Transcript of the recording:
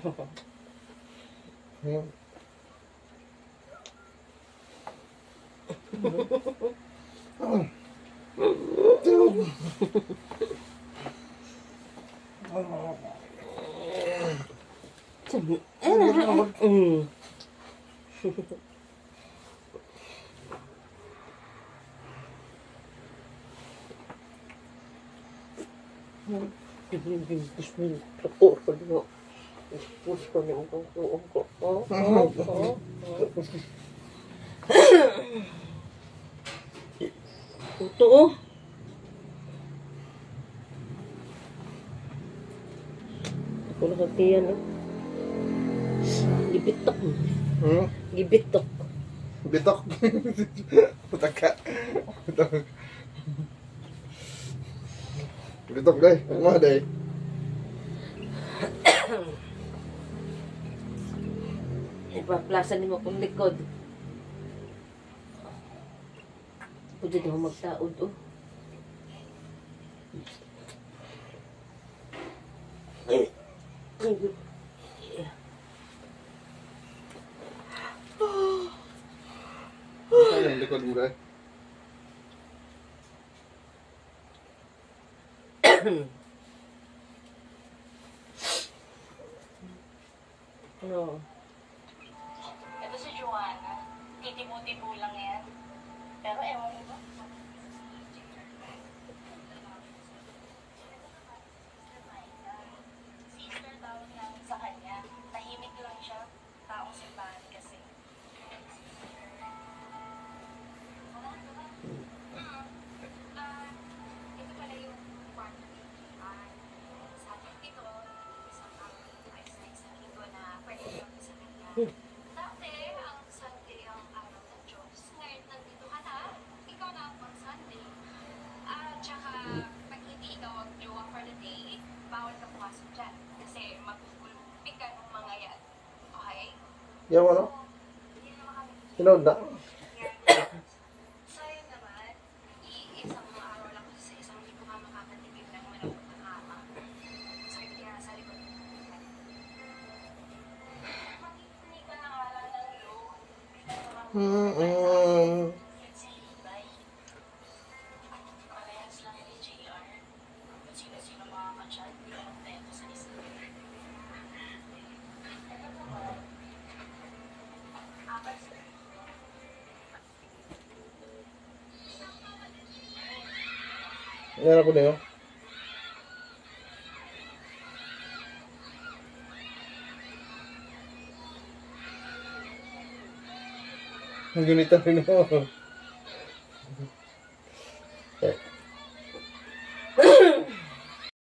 Ito oh. Ako nakatiyan oh. Gibitok. Gibitok. Bitok. Putaka. Bitok day. Ano day? Ipaplasan mo kung likod. Pwede daw magtaod oh. Ano yung likod mo day? No. Ito si Joanna. Titibo-tibo lang yan. Pero ewan mo ba? Sister tawag namin sa kanya. Tahimik lang siya. Taong simbahan kasi. Ito pala yung kwarto ni Joanna. Sabi dito, isang ayos-ayos na linggo na pwede lang sa kanya. Dati, ang Sunday ang araw ng Diyos. Ngayon, nandito ka na. Ikaw na ang pang-Sunday. Tsaka, pag hindi ikaw ang jowa for the day, bawal ka pumasok dyan. Kasi magpupulpik ka ng mga yan. Okay? Yung ano? Hindi naman kami. Sinod na. Sayang naman, iisang araw lang kasi sa isang linggo ka makakatipid ng malapot ng ama. Sakit kaya sa likod. Hindi ka nangalan ng load. Si Libay. Parehas lang ni JR. Kung sino-sino makakachat, hindi ka magtento sa isa. Apat sila. Yan ako na yun. Ang ganito rin ako.